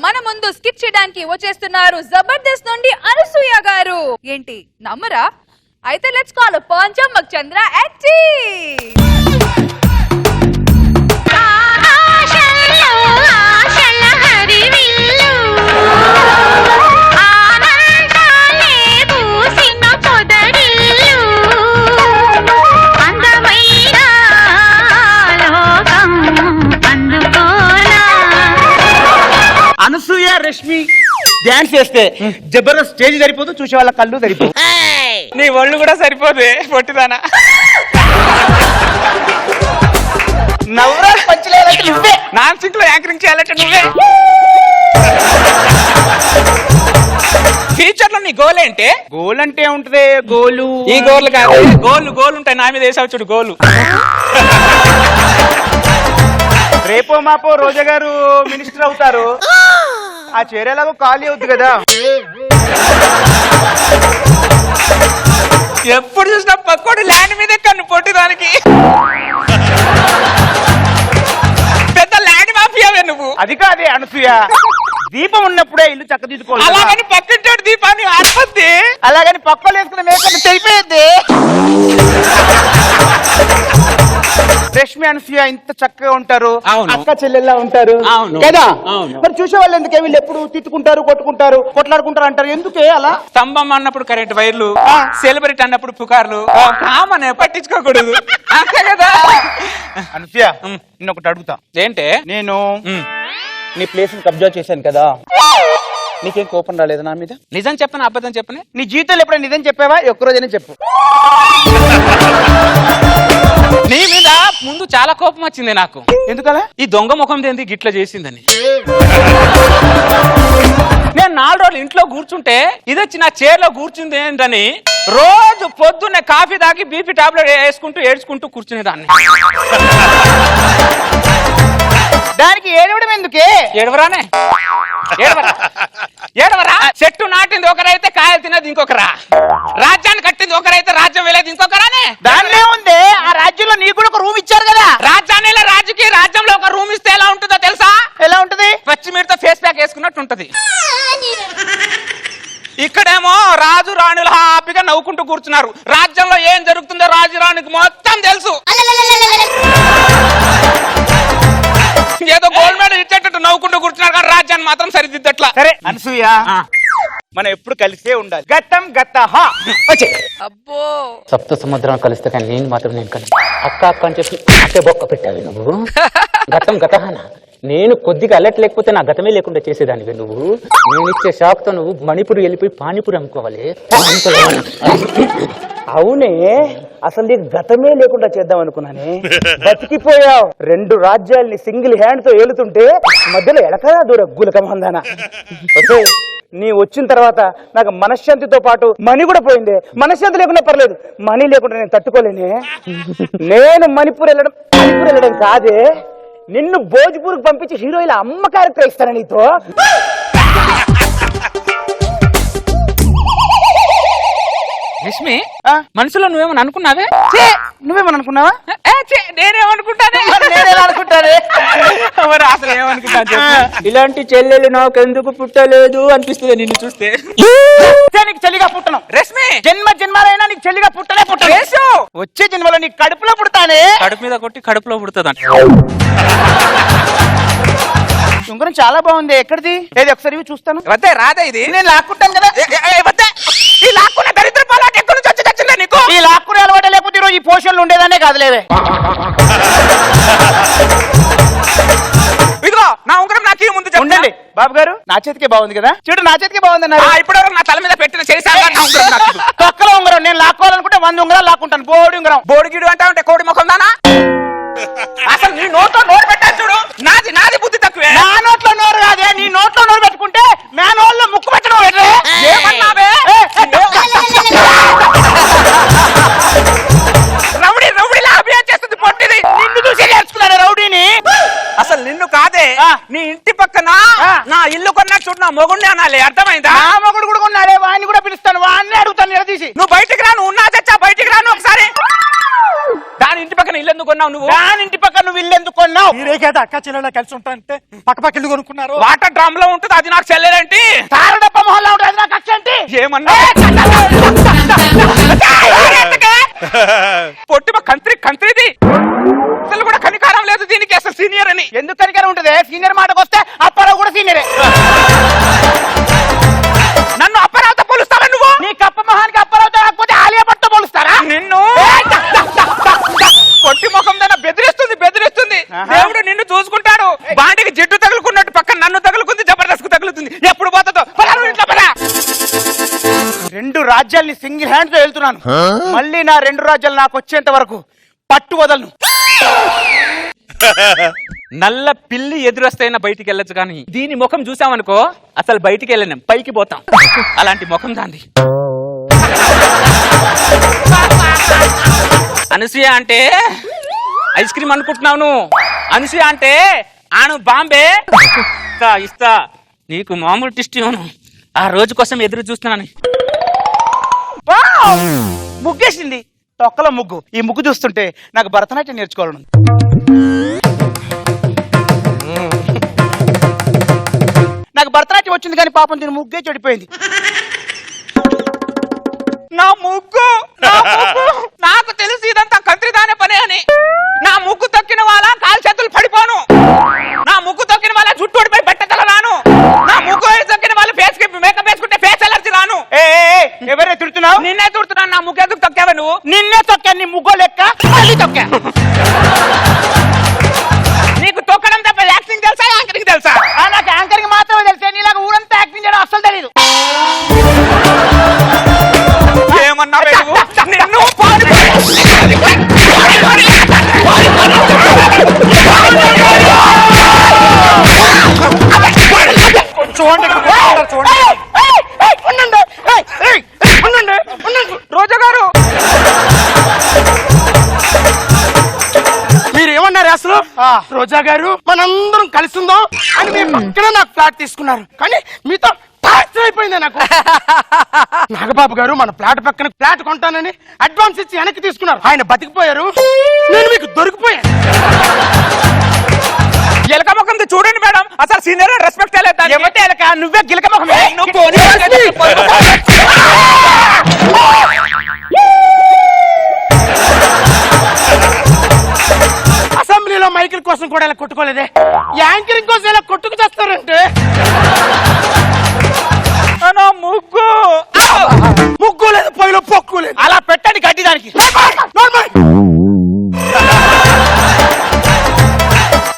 మన ముందు స్కిట్ చేయడానికి వచ్చేస్తున్నారు జబర్దస్త్ నుండి అనసూయ గారు. ఏంటి నమ్మరా? అయితే లెట్స్ కాల్ పంచమ్మక్ చంద్ర యాక్టివ్. అనసూయ రష్మి డాన్స్ చేస్తే జబర్దస్త్ స్టేజ్ సరిపోదు, చూసే వాళ్ళ కళ్ళు సరిపోదు. నీ ఒళ్ళు కూడా సరిపోదు పొట్టిదానా. నవరాజ్ పంచలేదంటే నువ్వే, నాన్ సింక్ లో యాంకరింగ్ చేయాలంటే నువ్వే. ఫ్యూచర్ లో నీ గోల్ ఏంటి? గోల్ అంటే ఉంటది గోలు. ఈ గోల్ కాదు, గోల్ ఉంటాయి. నా మీద వేసావు చూడు గోలు. రేపో మాపో రోజా గారు మినిస్టర్ అవుతారు, ఆ చీరలాగో ఖాళీ అవుద్ది కదా. ఎప్పుడు చూసినా పక్కోడు ల్యాండ్ మీదే కన్ను పొట్టిదానికి. పెద్ద ల్యాండ్ మాఫియావే నువ్వు. అది కాదే అనసూయ, దీపం ఉన్నప్పుడే ఇల్లు చక్కదిద్దుకోవాలి. అలాగని పక్కింటోడు దీపాన్ని ఆడిపోద్ది, అలాగని పక్కలు వేసుకున్న మేకలు తెలిపోయేది. రష్మి అనసూయ ఇంత చక్కగా ఉంటారు, అక్క చెల్లెల్లా ఉంటారు కదా. మరి చూసే వాళ్ళు ఎందుకే వీళ్ళు ఎప్పుడు తిట్టుకుంటారు, కొట్టుకుంటారు, కొట్లాడుకుంటారు అంటారు, ఎందుకే అలా? స్తంభం అన్నప్పుడు కరెంట్ వైర్లు, సెలబ్రిటీ అన్నప్పుడు పుకార్లు, కామన్ పట్టించుకోకూడదు అంతే కదా. అనసూయ నేను ఒకటి అడుగుతా. ఏంటే? నేను నీ ప్లేస్ కబ్జా చేశాను కదా, నీకేం కోపం రాలేదు నా మీద? నిజం చెప్పను అబద్ధం చెప్పని? నీ జీవితంలో ఎప్పుడైనా నిజం చెప్పావా? ఒక్కరోజైనా చెప్పు. నీ మీద ముందు చాలా కోపం వచ్చింది నాకు. ఎందుకలా? ఈ దొంగ ముఖం దేంది గిట్ల చేసిందని. నేను 4 రోజులు ఇంట్లో కూర్చుంటే ఇది వచ్చి నా చైర్లో కూర్చుంది ఏంటని రోజు పొద్దున్నే కాఫీ తాగి బీపీ టాబ్లెట్ వేసుకుంటూ ఏడ్చుకుంటూ కూర్చునేదాన్ని. దానికి ఏడవడం ఎందుకే? ఏడవరానే, ఏడవరా. చెట్టు నాటింది ఒకరైతే కాయలు తినేది ఇంకొకరా, రాజ్యాన్ని కట్టింది ఒకరైతే రాజ్యం వెళ్ళేది ఇంకొకరానే. దానిలో ఉంది, ఆ రాజ్యంలో నీకు కూడా ఒక రూమ్ ఇచ్చారు కదా. రాజ్యాన్ని రాజుకి రాజ్యంలో ఒక రూమ్ ఇస్తే ఎలా ఉంటుందో తెలుసా? ఎలా ఉంటది? పచ్చిమిర్చితో ఫేస్ ప్యాక్ వేసుకున్నట్టు ఉంటది. ఇక్కడేమో రాజు రాణులు హ్యాపీగా నవ్వుకుంటూ కూర్చున్నారు. రాజ్యంలో ఏం జరుగుతుందో రాజు రాణికి మొత్తం తెలుసు. ఏదో గోల్డ్ మెడల్ ఇచ్చేటట్టు నవ్వుకుంటూ కూర్చున్నారు, కానీ రాజ్యాన్ని మాత్రం సరిదిద్దట్లా. సరే అనసూయ, మనం ఎప్పుడు కలిసే ఉండాలి. గతం గత అబ్బో, సప్త సముద్రం కలిస్తే కానీ నేను మాత్రం నేను కలిసి అక్క అక్క అని చెప్పి అంటే బొక్క పెట్టావి నువ్వు. గతం గతహానా, నేను కొద్దిగా అలర్ట్ లేకపోతే నా గతమే లేకుండా చేసేదానివి నువ్వు. నేను ఇచ్చే షాక్ తో నువ్వు మణిపూర్ వెళ్ళిపోయి పానీపూరి అమ్ముకోవాలి. అవునే, అసలు నీకు గతమే లేకుండా చేద్దాం అనుకున్నానే, బతికిపోయావు. 2 రాజ్యాల్ని సింగిల్ హ్యాండ్ తో ఏలుతుంటే మధ్యలో ఎడకరా దూర గులకమందానా. నీ వచ్చిన తర్వాత నాకు మనశ్శాంతితో పాటు మనీ కూడా పోయింది. మనశ్శాంతి లేకుండా పర్లేదు, మనీ లేకుండా నేను తట్టుకోలేనే. నేను మణిపూర్ వెళ్ళడం కాదే, నిన్ను భోజ్పూర్కి పంపించి హీరోయిన్ అమ్మ క్యారెక్టర్ ఇస్తాను నీతో. రష్మి, మనసులో నువ్వేమని అనుకున్నావే? నువ్వేమని అనుకున్నావా? నేనేమనుకుంటానే, మరి అసలు ఏమనుకుంటా? ఇలాంటి చెల్లెలు నాకు ఎందుకు పుట్టలేదు అనిపిస్తుంది నిన్ను చూస్తే. నీకు చెల్లిగా పుట్టను రష్మి, జన్మ జన్మాలైనా నీకు చెల్లిగా పుట్టలే పుట్టలేదు. వచ్చే జన్మలో నీకు కడుపులో పుడతానే. కడుపు మీద కొట్టి కడుపులో పుడుతుందంట. ఉంగరం చాలా బాగుంది, ఎక్కడిది? ఏది ఒకసారి చూస్తాను. వద్దే, రాదా ఇది? నేను లాక్కుంటాను కదా. వద్దే, ఈ లాక్కున్న దరిద్ర పాలాట ఎక్కడి నుంచి వచ్చి తెచ్చిందా నీకు? ఈ లాక్కునే అలవాటు లేకపోతే ఈరోజు ఈ పోషన్లు ఉండేదానే కాదులేవే. ఇదిగో నా ఉంగరం నాకు ముందు ఉండండి బాబు గారు, నా చేతికే బాగుంది కదా. చూడు, నా చేతికే బాగుంది అన్నారు. ఇప్పటివరకు నా తల మీద పెట్టిన తొక్కల ఉంగరం నేను లాక్కోవాలనుకుంటే 100 ఉంగరాలు లాక్కుంటాను. బోడి ఉంగరం. బోడిగిడు అంటా ఉంటే కోడి ముఖం దానా? అసలు నీ నోట్లో నోరు పెట్టాను చూడు. నాది బుద్ధి తక్కువే. నా నోట్లో నోరు కాదే, నీ నోట్లో నోరు పెట్టుకుంటే మేనోళ్ళు ముక్కు పెట్టడం. ఏమన్నావే? రౌడీలా అభియాన్ చేస్తుంది పొట్టిది. నిన్ను చూసి నేర్చుకున్నాను రౌడీని. అసలు నిన్ను కాదే, నీ ఇంటి పక్కన నా ఇల్లు కొన్నా చూడు, నా మొగుడిని అనాలి. అర్థమైందా? నా మొగుడు కూడా కొన్నాడే, వాడిని కూడా పిలుస్తాను, వాడిని అడుగుతాను నిలదీసి. నువ్వు బయటికి రాను, ఉన్నా చచ్చా బయటికి రాను ఒకసారి. దాని ఇంటి పక్కన ఇల్లు ఎందుకు కొన్నావు నువ్వు? దాని ఇంటి పక్కన నువ్వు ఇల్లు ఎందుకు కొన్నావు? మీరే కదా అక్క చెల్లెళ్ళ కలిసి ఉంటారంటే పక్క పక్క ఇల్లు కొనుక్కున్నారు. వాటర్ డ్రమ్ లో ఉంటుంది, అది నాకు చెల్లెలేంటి? తారడప్ప మొహల్లా ఉంటుంది, అది నాకు అక్ష ఏంటి? ఏమన్నా పొట్టిమ కంత్రిది అసలు కూడా కనికారం లేదు దీనికి, అసలు సీనియర్ అని. ఎందుకు కనికరం ఉంటుంది? సీనియర్ మాటకు వస్తే అప్పారావు కూడా సీనియరే. నన్ను అప్పరావుతో పోలుస్తావా నువ్వు? నీ కప్ప మొహానికి అప్పారావుతో కాకపోతే ఆలియా భట్తో పోలుస్తారా? నిన్ను కొట్టి ముఖం దాన్ని బెదిరిస్తుంది. దేవుడు నిన్ను చూసుకుంటాడు. బాండికి జిడ్డు తగులుకున్నట్టు పక్కన నన్ను తగులుకుంది, జబర్దస్త్ తగులుతుంది. ఎప్పుడు పోతుందో ఇంట్లో పదా. 2 రాజ్యాల్ని సింగిల్ హ్యాండ్ తో వెళ్తున్నాను. మళ్ళీ నా 2 రాజ్యాలు నాకు వచ్చేంత వరకు పట్టు వదలను. నల్ల పిల్లి ఎదురొస్తైనా బయటికి వెళ్ళొచ్చు, కానీ దీని ముఖం చూసామనుకో అసలు బయటికి వెళ్ళలేం, పైకి పోతాం. అలాంటి ముఖం దాంది. అనసూయ అంటే ఐస్ క్రీమ్ అనుకుంటున్నావు నువ్వు. అనసూయ అంటే ఆను బాంబే. ఇస్తా నీకు మామూలు టిస్ట్ ఇవ్వను. ఆ రోజు కోసం ఎదురు చూస్తున్నాను. వావ్! ముగ్గేసింది, తొక్కల ముగ్గు. ఈ ముగ్గు చూస్తుంటే నాకు భరతనాట్యం నేర్చుకోవాలను. నాకు భరతనాట్యం వచ్చింది కానీ పాపం దీని ముగ్గే చెడిపోయింది. నా ముగ్గు నాకు తెలుసు ఇదంతా కంత్రిదానే పనే అని. నా ముగ్గు తొక్కిన వాళ్ళ కాలు చేతులు పడిపోను. నా ముగ్గు తొక్కిన వాళ్ళ జుట్టు ఊడిపోయి బట్టతల రాను. నా ముగ్గు తొక్కిన వాళ్ళ ఫేస్ కి మేకప్ వేసుకుంటే ఫేస్ ఎలర్జీ రాను. ఎవరే తిడుతున్నావు? నిన్నే తిడుతున్నాను. నా ముగ్గు ఎందుకు తొక్కావా నువ్వు? నిన్నే తొక్కా. నీ ముగ్గో లెక్క మళ్ళీ తొక్కా. నీకు తొక్కడం తప్ప యాక్టింగ్ తెలుసా, యాంకరింగ్ తెలుసా? నాకు యాంకరింగ్ మాత్రమే తెలుసా. నీలాగా ఊరంతా యాక్టింగ్ చేయడం అస్సలు తెలీదు. ఏమన్నా నిన్ను రోజా గారు మీరేమన్నారు అసలు? రోజా గారు మనందరం కలిసి ఉందాం అని మీ పక్కన నాకు ఫ్లాట్ తీసుకున్నారు, కానీ మీతో టార్చర్ అయిపోయింది నాకు. నాగబాబు గారు మన ఫ్లాట్ పక్కన ఫ్లాట్ కొంటానని అడ్వాన్స్ ఇచ్చి వెనక్కి తీసుకున్నారు. ఆయన బతికిపోయారు, నేను మీకు దొరికిపోయాను. ఎలక ముఖం చూడండి మేడం, అసలు సీనియర్ రెస్పెక్ట్ ఎవరితే ఎలక? నువ్వే గిలక ముఖమే. అసెంబ్లీలో మైకిల్ కోసం కూడా ఇలా కొట్టుకోలేదే, యాంకరింగ్ కోసం ఇలా కొట్టుకు చేస్తారంటే. ముగ్గు లేదు, పొయ్యిలో పొక్కు లేదు. అలా పెట్టండి గడ్డి దానికి.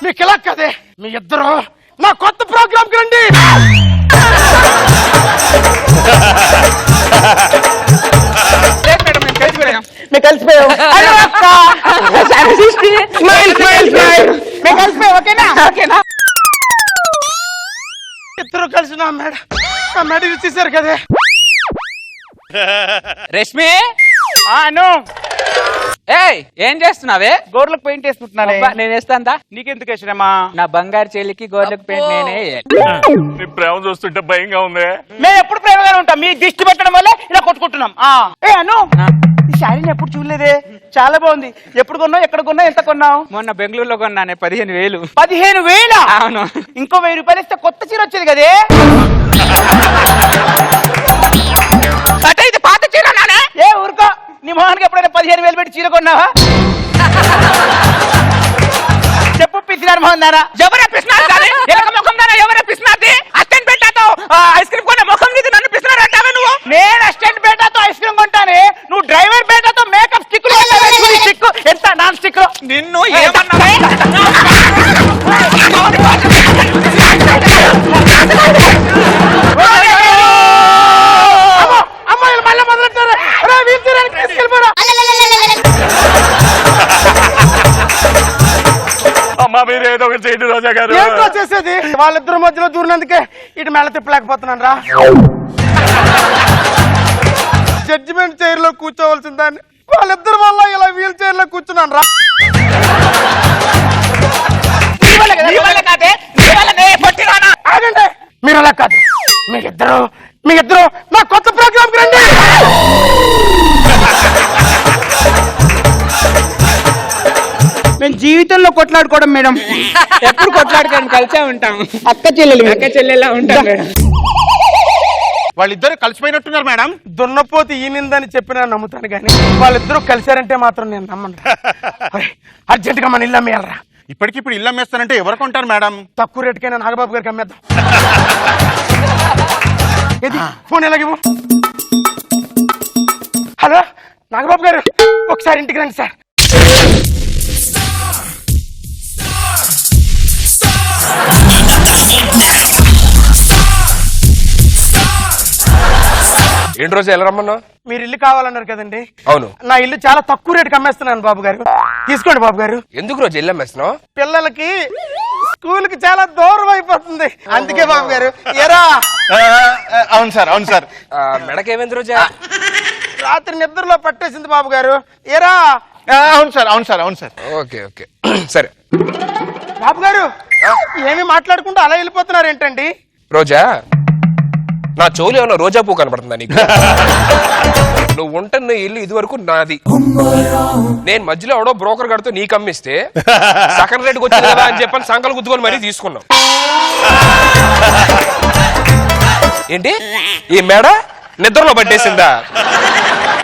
మీకు ఇలా కదే, మీ ఇద్దరు నా కొత్త ప్రోగ్రామ్ కి రండి. మేము కలిసిపోయాం. ఓకేనా? ఇద్దరు కలిసి నా మేడ తీశారు కదే. రష్మి అను ఏం చేస్తున్నావే? గోర్లకు పెయింట్ వేసుకుంటున్నానే. నేను వేస్తాందా? నీకెందుకు వేసినమ్మా? నా బంగారు చెల్లికి గోర్లకు పెయింట్ నేనే. నీ ప్రేమ చూస్తుంటే భయంగా ఉంది. మేము ఎప్పుడు ప్రేమగానే ఉంటాం, మీ దిష్టి పెట్టడం వల్లే ఇలా కొట్టుకుంటున్నాం. అను ఈ శారీని ఎప్పుడు చూడలేదే, చాలా బాగుంది. ఎప్పుడు కొన్నావు, ఎక్కడ కొన్నావు, ఎంత కొన్నావు? మొన్న బెంగళూరులో కొన్నానే 15,000. 15,000? అవును. ఇంకో 1000 రూపాయలు ఇస్తే కొత్త చీర వచ్చేది కదే. ఇది పాత చీర నానే. ఊరుకో, నీ మొహానికి ఎప్పుడైనా 15,000 పెట్టి చీర కొన్నావా? చెప్పు పిసినారు మొహం దానా. ఎవరే పిసినారు దాని? ఎలక ముఖం దానా ఎవరే పిసినారు? అస్టెంట్ పెట్టాతో ఐస్ క్రీమ్ కొనే ముఖం నీది, నన్ను పిసినారు అంటావే నువ్వు? నేను అసిస్టెంట్ బేటాతో ఐస్ క్రీమ్ కొంటానే, నువ్వు డ్రైవర్ బేటాతో మేకప్ స్టిక్ ఎంత నాన్ స్టిక్. నిన్ను ఏమన్నా అమ్మాయిలు మళ్ళీ మొదలెట్టారు. తీసుకెళ్ళిపోరా. అమ్మా మీరు ఏదో ఒకటి చేయండి రోజా గారు. ఏంటో చేసేది? వాళ్ళిద్దరి మధ్యలో దూరినందుకే ఇటు మెల్ల తిప్పలేకపోతున్నాను రా. జడ్జిమెంట్ చైర్ లో కూర్చోవలసిన దాన్ని వాళ్ళిద్దరి వల్ల ఇలా వీల్ చైర్ లో కూర్చున్నాను రా. ఆగండి, మీరు అలా కాదు. మీరిద్దరు నా కొత్త ప్రోగ్రామ్ కి రండి. మేము జీవితంలో కొట్లాడుకోవడం మేడం. ఎప్పుడు కొట్లాడుకొని కలిసే ఉంటాం. అక్క చెల్లెలు మేడం. అక్క చెల్లెలా ఉంటాం మేడం. వాళ్ళిద్దరు కలిసిపోయినట్టున్నారు మేడం. దున్నపోతే ఈనిందని చెప్పినా నమ్ముతాను కానీ వాళ్ళిద్దరూ కలిశారంటే మాత్రం నేను నమ్మను. అర్జెంట్ గా మన ఇల్లు అమ్మేయాలరా. ఇప్పటికిప్పుడు ఇల్లు అమ్మేస్తానంటే ఎవరు కొంటారు మేడం? తక్కువ రేటుకైనా నాగబాబు గారికి అమ్మేద్దాం. ఏది ఫోన్ ఎలాగివ్వు. హలో నాగబాబు గారు, ఒకసారి ఇంటికి రండి సార్. ఏంటి రోజు ఎలా రమ్మన్నా? మీరు ఇల్లు కావాలన్నారు కదండి. అవును. నా ఇల్లు చాలా తక్కువ రేటుకి అమ్మేస్తున్నాను బాబు గారు, తీసుకోండి బాబు గారు. ఎందుకు రోజు ఇల్లు అమ్మేస్తున్నావు? పిల్లలకి స్కూల్ కి చాలా దూరం అయిపోతుంది, అందుకే బాబు గారు. ఏరా అవును సార్, అవును సార్. మెడకేమైంది రోజా? రాత్రి నిద్రలో పట్టేసింది బాబు గారు. ఏరా అవును సార్, అవును సార్, అవును సార్. ఓకే ఓకే సరే. బాబు గారు ఏమి మాట్లాడుకుంటూ అలా వెళ్ళిపోతున్నారు ఏంటండి? రోజా, నా చెవులు ఏమన్నా రోజా పువ్వు కనపడుతుందా నీకు? నువ్వు ఉంటున్న ఇల్లు ఇది వరకు నాది. నేను మధ్యలో ఎవడో బ్రోకర్ గడితో నీకు అమ్మిస్తే సెకండ్ రేట్కి వచ్చింది కదా అని చెప్పని సంకలు గుద్దుకొని మరీ తీసుకున్నావు. ఏంటి ఈ మేడ నిద్రలో పట్టేసిందా?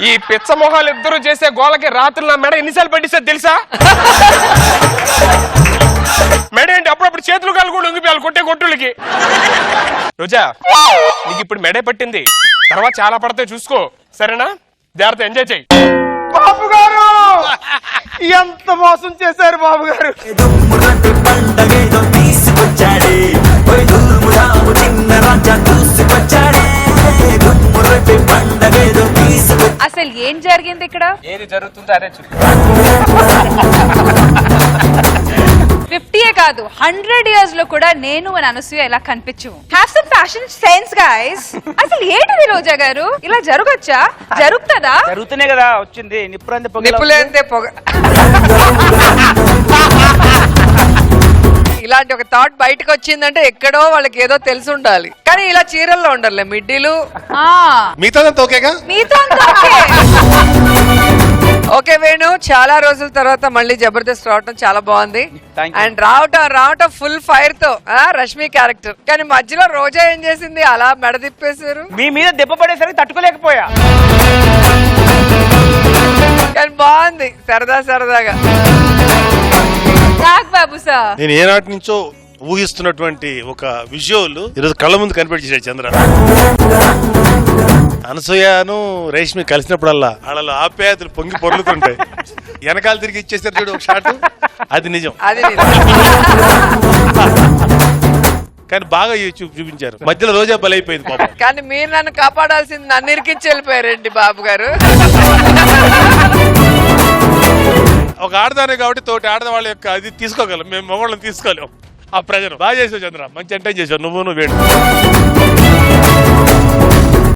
ఈ పిచ్చ మొహాలు ఇద్దరు చేసే గోళకి రాత్రులు నా మెడ ఎన్నిసార్లు పట్టిస్తుంది తెలుసా? మెడ ఏంటి అప్పుడప్పుడు చేతులు కాలు కూడా ఉంగిపోయాలి కొట్టే కొట్టులకి. రోజా, నీకు ఇప్పుడు మెడే పట్టింది, తర్వాత చాలా పడతాయి చూసుకో, సరేనా? జాగ్రత్త, ఎంజాయ్ చెయ్యి. బాబు గారు ఎంత మోసం చేశారు బాబు గారు. అసలు ఏం జరిగింది ఇక్కడ? ఏది జరుగుతుందో అదే చూడు. 50 కాదు 100 years లో కూడా నేను మన అనసూయ ఇలా కనిపించము. Have some fashion sense guys. అసలు ఏంటిది రోజా గారు, ఇలా జరగచ్చా? జరుగుతుందా? జరుగుతూనే కదా వచ్చింది. నిప్పురంది నిప్పులేందే పొగ. ఇలాంటి ఒక థాట్ బయటకు వచ్చిందంటే ఎక్కడో వాళ్ళకి ఏదో తెలిసి ఉండాలి. కానీ ఇలా చీరల్లో ఉండర్లే, మిడ్డీలు. మిగతాదంతా ఓకేగా? మీతో అంతా okay. ఓకే వేణు, చాలా రోజుల తర్వాత మళ్ళీ జబర్దస్త్ రావటం చాలా బాగుంది. అండ్ రావటం ఫుల్ ఫైర్ తో రష్మి క్యారెక్టర్. కానీ మధ్యలో రోజా ఏం చేసింది, అలా మెడ తిప్పేశారు. మీ మీద దెబ్బ పడేసరికి తట్టుకోలేకపోయా. కానీ బాగుంది, సరదా సరదాగా. రాగ్ బాబు సార్, నేను ఏనాటి నుంచో ఊహిస్తున్నటువంటి ఒక విజువల్ ఈరోజు కళ్ళ ముందు కనిపెట్టించాడు చంద్ర. అనసూయను రేష్మి కలిసినప్పుడల్లా వాళ్ళ ఆప్యాయతలు పొంగి పొర్లుతుంటాయి. వెనకాల తిరిగి ఇచ్చేసారు చూడు ఒక షాట్, అది నిజం. అది కానీ బాగా చూపించారు. మధ్యలో రోజా బలైపోయింది పాపం. కానీ మీరు నన్ను కాపాడాల్సింది, నన్ను ఇరికించి వెళ్ళిపోయారండి బాబు గారు. ఒక ఆడదానే కాబట్టి తోటి ఆడవాళ్ళ యొక్క అది తీసుకోగలం, మేము మగవాళ్ళని తీసుకోలేం. ఆ ప్రజలు బాగా చేసావు చంద్ర, మంచి ఎంటైన్ చేసావు నువ్వు వేడు.